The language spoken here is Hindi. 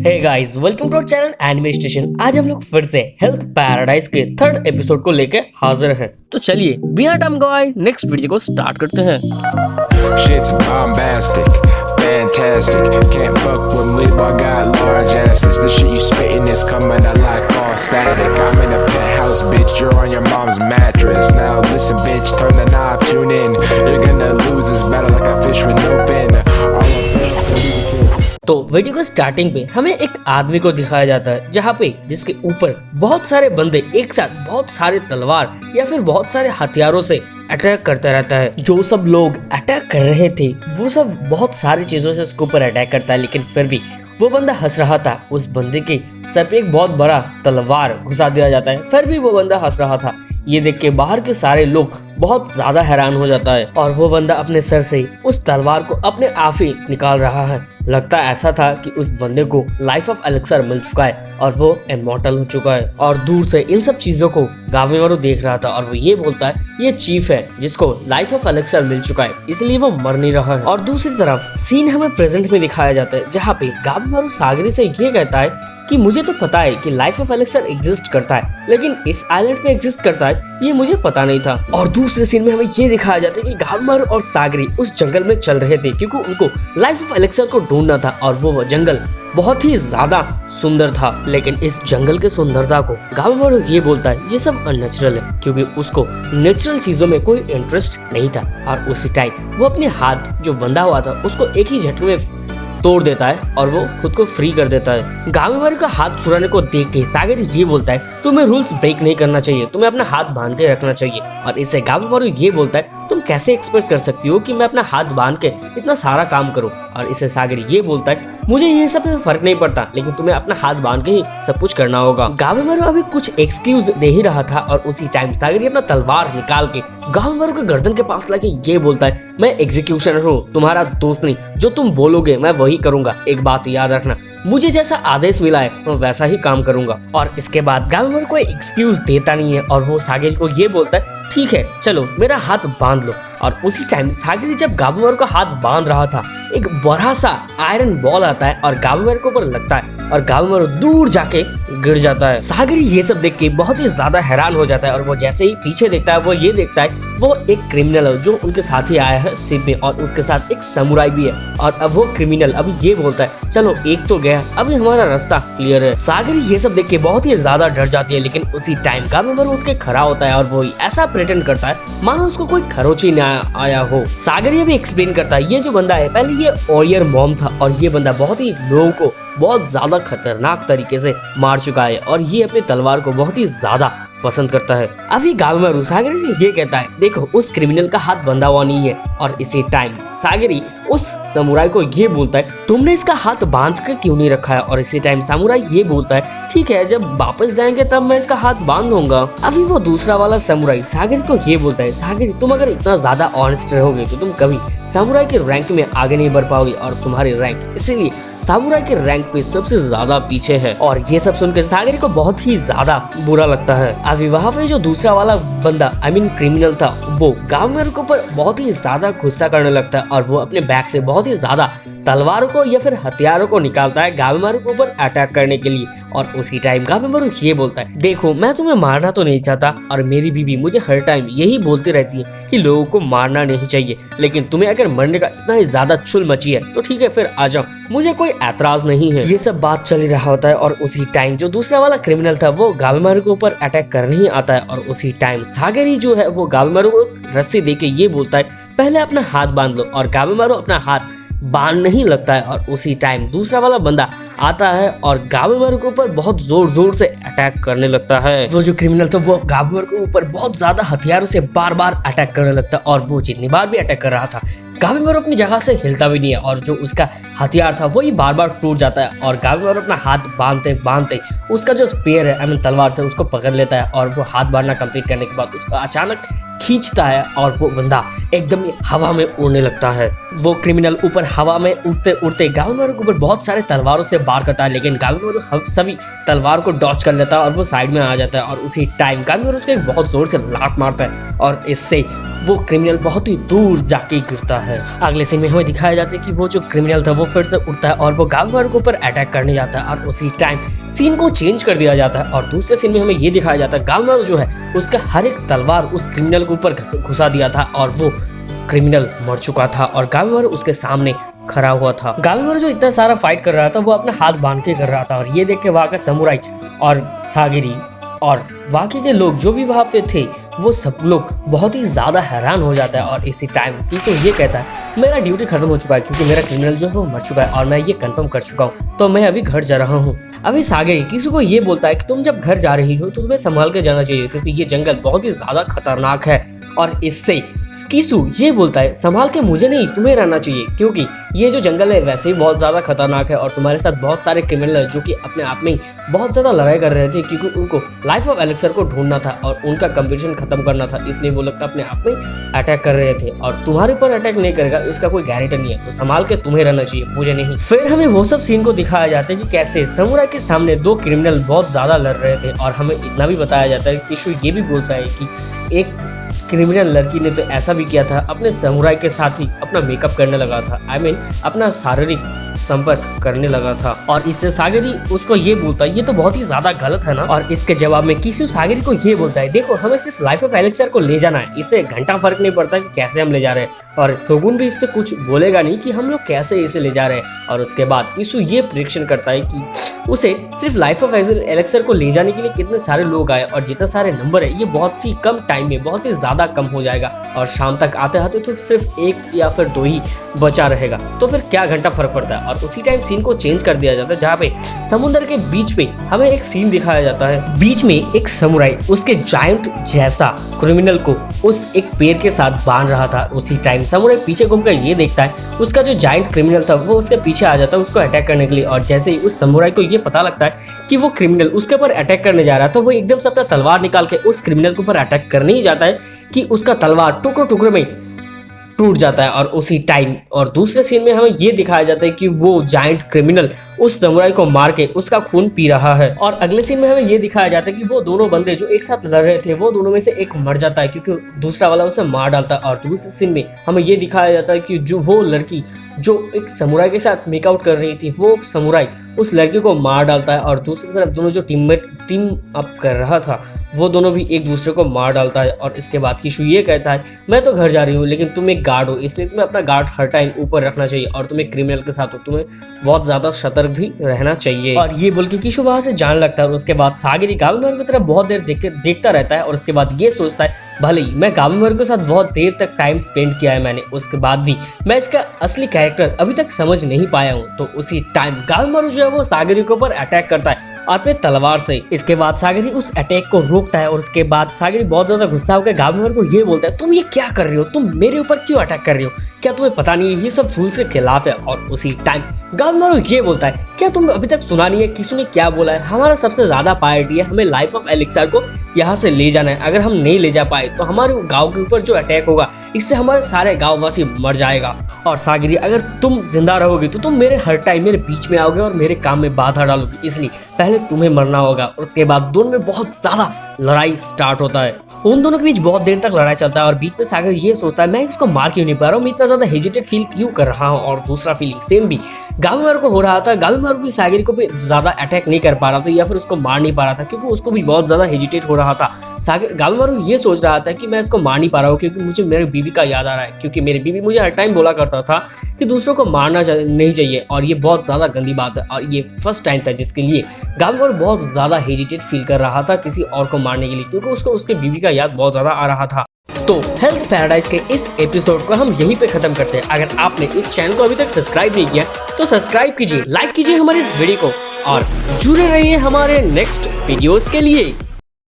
Hey guys, welcome to our channel anime station. आज हम लोग फिर से हेल्थ पैराडाइज के थर्ड एपिसोड को लेके हाजिर हैं। तो चलिए बिना टाइम गवाए नेक्स्ट वीडियो को स्टार्ट करते हैं। Shit's bombastic, fantastic. Can't fuck with me, but I got large asses. The shit you spitting is coming out like all static. I'm in a penthouse, bitch. You're on your mom's mattress. Now listen, bitch. Turn the knob, tune in. You're gonna lose this battle like a fish with no fin. तो वीडियो के स्टार्टिंग पे हमें एक आदमी को दिखाया जाता है जहाँ पे जिसके ऊपर बहुत सारे बंदे एक साथ बहुत सारे तलवार या फिर बहुत सारे हथियारों से अटैक करता रहता है। जो सब लोग अटैक कर रहे थे वो सब बहुत सारी चीजों से उसके ऊपर अटैक करता है, लेकिन फिर भी वो बंदा हंस रहा था। उस बंदे के सर पे एक बहुत बड़ा तलवार घुसा दिया जाता है, फिर भी वो बंदा हंस रहा था। ये देख के बाहर के सारे लोग बहुत ज्यादा हैरान हो जाता है और वो बंदा अपने सर से उस तलवार को अपने आप ही निकाल रहा है। लगता ऐसा था कि उस बंदे को लाइफ ऑफ एलिक्सर मिल चुका है और वो इमॉर्टल हो चुका है। और दूर से इन सब चीजों को गावेमारू देख रहा था और वो ये बोलता है ये चीफ है जिसको लाइफ ऑफ एलिक्सर मिल चुका है, इसलिए वो मर नहीं रहा है। और दूसरी तरफ सीन हमें प्रेजेंट में दिखाया जाता है जहाँ पे गावेमारू सागरी से ये कहता है कि मुझे तो पता है कि लाइफ ऑफ एलिक्सर एग्जिस्ट करता है, लेकिन इस आइलैंड पे एग्जिस्ट करता है ये मुझे पता नहीं था। और दूसरे सीन में हमें ये दिखाया जाता है कि गावेमारू और सागरी उस जंगल में चल रहे थे क्योंकि उनको लाइफ ऑफ एलिक्सर को ढूंढना था और वो जंगल बहुत ही ज्यादा सुंदर था। लेकिन इस जंगल के सुंदरता को गावेमारू ये बोलता है ये सब अननेचुरल है क्योंकि उसको नेचुरल चीजों में कोई इंटरेस्ट नहीं था। और उसी टाइम वो अपने हाथ जो बंधा हुआ था उसको एक ही झटके में तोड़ देता है और वो खुद को फ्री कर देता है। गावेमारू का हाथ छुड़ाने को देख के सागरी ये बोलता है तुम्हें रूल्स ब्रेक नहीं करना चाहिए, तुम्हें अपना हाथ बांध के रखना चाहिए। और इससे गावेमारू ये बोलता है तुम कैसे एक्सपेक्ट कर सकती हो कि मैं अपना हाथ बांध के इतना सारा काम करूं। और इससे सागरी ये बोलता है मुझे ये सब फर्क नहीं पड़ता, लेकिन तुम्हें अपना हाथ बांध के ही सब कुछ करना होगा। गावेमारू अभी कुछ एक्सक्यूज दे ही रहा था और उसी टाइम सागरी अपना तलवार निकाल के गावेमारू के गर्दन के पास लाके ये बोलता है मैं एग्जीक्यूशनर हूँ, तुम्हारा दोस्त नहीं, जो तुम बोलोगे मैं वही करूंगा। एक बात याद रखना, मुझे जैसा आदेश मिला है मैं वैसा ही काम करूंगा। और इसके बाद गावेमारू कोई एक्सक्यूज देता नहीं है और वो सागरी को ये बोलता है ठीक है चलो मेरा हाथ बांध लो। और उसी टाइम सागरी जब गावेमारू का हाथ बांध रहा था एक बड़ा सा आयरन बॉल आता है और गावेमारू के ऊपर लगता है और गावेमारू दूर जाके गिर जाता है। सागरी ये सब देख के बहुत ही ज्यादा हैरान हो जाता है और वो जैसे ही पीछे देखता है वो ये देखता है वो एक क्रिमिनल है जो उनके साथ ही आया है शिप में और उसके साथ एक समुराई भी है। और अब वो क्रिमिनल अभी ये बोलता है चलो एक तो गया, अभी हमारा रास्ता क्लियर है। सागरी ये सब देख के बहुत ही ज्यादा डर जाती है, लेकिन उसी टाइम गावेमारू उठ के खड़ा होता है और वो ऐसा प्रिटेंड करता है मानो उसको कोई खरोच ही ना आया हो। सागरी अभी एक्सप्लेन करता है ये जो बंदा है पहले ये ओरियर मॉम था और ये बंदा बहुत ही लोगों को बहुत ज्यादा खतरनाक तरीके से मार चुका है और ये अपने तलवार को बहुत ही ज्यादा पसंद करता है। अभी गावेमारू सागरी से ये कहता है देखो उस क्रिमिनल का हाथ बंधा हुआ नहीं है। और इसी टाइम सागरी उस समुराई को ये बोलता है तुमने इसका हाथ बांध कर क्यों नहीं रखा है। और इसी टाइम समुराई ये बोलता है ठीक है जब वापस जाएंगे तब मैं इसका हाथ बांध दूंगा। अभी वो दूसरा वाला समुराई सागरी को ये बोलता है सागरी तुम अगर इतना ज्यादा ऑनेस्ट रहोगे तो तुम कभी समुराई के रैंक में आगे नहीं बढ़ पाओगे और तुम्हारी रैंक इसीलिए समुराई के रैंक पे सबसे ज्यादा पीछे है। और ये सब सुनकर सागरी को बहुत ही ज्यादा बुरा लगता है। अभी वहाँ पे जो दूसरा वाला बंदा क्रिमिनल था वो गावेमारू के ऊपर बहुत ही ज्यादा गुस्सा करने लगता है और वो अपने बैग से बहुत ही ज्यादा तलवारों को या फिर हथियारों को निकालता है गावेमारू के ऊपर अटैक करने के लिए। और उसी टाइम गावेमारू ये बोलता है देखो मैं तुम्हें मारना तो नहीं चाहता और मेरी बीवी मुझे हर टाइम यही बोलती रहती है कि लोगों को मारना नहीं चाहिए, लेकिन तुम्हें अगर मरने का इतना ही ज्यादा चुल मची है तो ठीक है फिर आ जाओ, मुझे कोई ऐतराज नहीं है। ये सब बात चल ही रहा होता है और उसी टाइम जो दूसरा वाला क्रिमिनल था वो गावेमारू के ऊपर अटैक करने ही आता है। और उसी टाइम सागरी जो है वो गावेमारू को रस्सी देके ये बोलता है पहले अपना हाथ बांध लो। और गावेमारू अपना हाथ बांध नहीं लगता है और उसी टाइम दूसरा वाला बंदा आता है और गावेमारू के ऊपर बहुत जोर जोर से अटैक करने लगता है। वो जो क्रिमिनल था वो गावेमारू के ऊपर बहुत ज्यादा हथियारों से बार बार अटैक करने लगता है और वो जितनी बार भी अटैक कर रहा था गावेमारू अपनी जगह से हिलता भी नहीं है और जो उसका हथियार था वही बार बार टूट जाता है। और गावेमारू अपना हाथ बांधते बांधते उसका जो स्पेयर है तलवार से उसको पकड़ लेता है और वो हाथ बांधना कंप्लीट करने के बाद उसको अचानक खींचता है और वो बंदा एकदम हवा में उड़ने लगता है। वो क्रिमिनल ऊपर हवा में उड़ते उड़ते गावेमारू के ऊपर बहुत सारे तलवारों से वार करता है, लेकिन गावेमारू सभी तलवार को डॉच कर लेता है और वो साइड में आ जाता है। और उसी टाइम गावेमारू उसको एक बहुत जोर से लात मारता है और इससे वो क्रिमिनल बहुत ही दूर जाके गिरता है। अगले सीन में हमें दिखाया जाता है कि वो जो क्रिमिनल था वो फिर से उठता है और वो गांव वालों के ऊपर अटैक करने जाता है और उसी टाइम सीन को चेंज कर दिया जाता है और दूसरे सीन में हमें ये दिखाया जाता है गांव वाला जो है उसका हर एक तलवार उस क्रिमिनल के ऊपर घुसा दिया था और वो क्रिमिनल मर चुका था और गांव वाला उसके सामने खड़ा हुआ था। गांव वाला जो इतना सारा फाइट कर रहा था वो अपना हाथ बांध के कर रहा था और ये देख के वहाँ का समुराई और सागिरी और बाकी के लोग जो भी वहाँ पे थे वो सब लोग बहुत ही ज़्यादा हैरान हो जाता है और इसी टाइम किसो ये कहता है मेरा ड्यूटी खत्म हो चुका है क्योंकि मेरा क्रिमिनल जो है वो मर चुका है और मैं ये कंफर्म कर चुका हूँ, तो मैं अभी घर जा रहा हूँ। अभी सागिरी किसी को ये बोलता है कि तुम जब घर जा रही हो तो तुम्हें संभाल के जाना चाहिए क्योंकि ये जंगल बहुत ही ज़्यादा खतरनाक है और इससे किसु ये बोलता है संभाल के मुझे नहीं तुम्हें रहना चाहिए क्योंकि ये जो जंगल है वैसे ही बहुत ज़्यादा खतरनाक है और तुम्हारे साथ बहुत सारे क्रिमिनल है जो कि अपने आप में ही बहुत ज़्यादा लड़ाई कर रहे थे क्योंकि उनको लाइफ ऑफ एलेक्सर को ढूंढना था और उनका कंपटीशन खत्म करना था, इसलिए वो लोग अपने आप में अटैक कर रहे थे और तुम्हारे ऊपर अटैक नहीं करेगा इसका कोई गारंटी नहीं है, तो संभाल के तुम्हें रहना चाहिए मुझे नहीं। फिर हमें वो सब सीन को दिखाया जाता है कि कैसे समुराई के सामने दो क्रिमिनल बहुत ज़्यादा लड़ रहे थे और हमें इतना भी बताया जाता है कि किशु ये भी बोलता है कि एक क्रिमिनल लड़की ने तो ऐसा भी किया था, अपने समुराई के साथ ही अपना मेकअप करने लगा था, अपना शारीरिक संपर्क करने लगा था और इससे सागिरी उसको ये बोलता है ये तो बहुत ही ज्यादा गलत है ना। और इसके जवाब में किशु सागिरी को ये बोलता है देखो हमें सिर्फ लाइफ ऑफ एलेक्सर को ले जाना है, इससे घंटा फर्क नहीं पड़ता कि कैसे हम ले जा रहे हैं और शोगुन भी इससे कुछ बोलेगा नहीं कि हम लोग कैसे इसे ले जा रहे हैं। और उसके बाद किशु ये प्रेडिक्शन करता है कि उसे सिर्फ लाइफ ऑफ एलेक्सर को ले जाने के लिए कितने सारे लोग आए और जितने सारे नंबर है ये बहुत ही कम टाइम में बहुत ही ज्यादा कम हो जाएगा और शाम तक आते आते तो सिर्फ एक या फिर दो ही बचा रहेगा, तो फिर क्या घंटा फर्क पड़ता है। और उसी टाइम सीन को चेंज कर दिया जाता है जहाँ पे समुद्र के बीच पे हमें एक सीन दिखाया जाता है, बीच में एक समुराई उसके जायंट जैसा क्रिमिनल को उस एक पेड़ के साथ बांध रहा था। उसी टाइम समुराई पीछे घूमकर ये देखता है उसका जो जायंट क्रिमिनल था वो उसके पीछे आ जाता है उसको अटैक करने के लिए और जैसे ही उस समुराई को ये पता लगता है कि वो क्रिमिनल उसके ऊपर अटैक करने जा रहा है तो वो एकदम से अपना तलवार निकाल के उस क्रिमिनल के ऊपर अटैक करने ही जाता है कि उसका तलवार टुकड़ों टुकड़ों में टूट जाता है। और उसी टाइम और दूसरे सीन में हमें ये दिखाया जाता है कि वो जायंट क्रिमिनल उस समुराई को मार के उसका खून पी रहा है और अगले सीन में हमें ये दिखाया जाता है कि वो दोनों बंदे जो एक साथ लड़ रहे थे वो दोनों में से एक मर जाता है क्योंकि दूसरा वाला उसे मार डालता है। और दूसरे सीन में हमें ये दिखाया जाता है कि जो वो लड़की जो एक समुराई के साथ मेकआउट कर रही थी वो समुराई उस लड़की को मार डालता है और दूसरी तरफ दोनों जो टीम अप कर रहा था वो दोनों भी एक दूसरे को मार डालता है। और इसके बाद किशु ये कहता है मैं तो घर जा रही हूँ लेकिन तुम एक गार्ड हो इसलिए तुम्हें अपना गार्ड हर टाइम ऊपर रखना चाहिए और तुम्हें क्रिमिनल के साथ हो तुम्हें बहुत ज्यादा सतर्क भी रहना चाहिए। और ये बोल के किशु वहां से जाने लगता है और उसके बाद सागिरी गाविमर की तरफ बहुत देर देखता रहता है और उसके बाद ये सोचता है भले ही मैं गाविमर के साथ बहुत देर तक टाइम स्पेंड किया है मैंने, उसके बाद भी मैं इसका असली कैरेक्टर अभी तक समझ नहीं पाया हूँ। तो उसी टाइम गाविमर जो है वो सागिरी के ऊपर अटैक करता है अपने तलवार से। इसके बाद सागिरी उस अटैक को रोकता है और उसके बाद सागिरी बहुत ज्यादा गुस्सा होकर गाविमर को ये बोलता है तुम ये क्या कर रही हो, तुम मेरे ऊपर क्यों अटैक कर रही हो, क्या तुम्हें पता नहीं है ये सब रूल्स के खिलाफ है। और उसी टाइम गाविमर ये बोलता है क्या तुम अभी तक सुना नहीं है किसी ने क्या बोला है, हमारा सबसे ज्यादा प्रायोरिटी है हमें लाइफ ऑफ एलेक्सर को यहाँ से ले जाना है, अगर हम नहीं ले जा पाए तो हमारे गाँव के ऊपर जो अटैक होगा इससे हमारे सारे गाँव वासी मर जाएगा। और सागिरी अगर तुम जिंदा रहोगे तो तुम मेरे हर टाइम मेरे बीच में आओगे और मेरे काम में बाधा डालोगे, इसलिए पहले तुम्हें मरना होगा। और उसके बाद दोनों में बहुत ज्यादा लड़ाई स्टार्ट होता है, उन दोनों के बीच बहुत देर तक लड़ाई चलता है और बीच में सागर ये सोचता है मैं इसको मार क्यों नहीं पा रहा हूँ, मैं इतना ज्यादा हेजिटेट फील क्यों कर रहा हूँ। और दूसरा फीलिंग सेम भी गाविमर को हो रहा था, गाविमर भी सागिर को भी ज्यादा अटैक नहीं कर पा रहा था या फिर उसको मार नहीं पा रहा था क्योंकि उसको भी बहुत ज्यादा हेजिटेट हो रहा था। सागिर गाविमर ये सोच रहा था कि मैं इसको मार नहीं पा रहा हूँ क्योंकि मुझे मेरे बीवी का याद आ रहा है, क्योंकि मेरी बीवी मुझे हर टाइम बोला करता था कि दूसरों को मारना नहीं चाहिए और ये बहुत ज्यादा गंदी बात है। और ये फर्स्ट टाइम था जिसके लिए गाविमर बहुत ज्यादा हेजिटेट फील कर रहा था किसी और को मारने के लिए क्योंकि उसको उसके बीवी का याद बहुत ज्यादा आ रहा था। तो हेल्थ पैराडाइज के इस एपिसोड को हम यहीं पे खत्म करते हैं। अगर आपने इस चैनल को अभी तक सब्सक्राइब नहीं किया तो सब्सक्राइब कीजिए, लाइक कीजिए हमारे इस वीडियो को और जुड़े रहिए हमारे नेक्स्ट वीडियोस के लिए।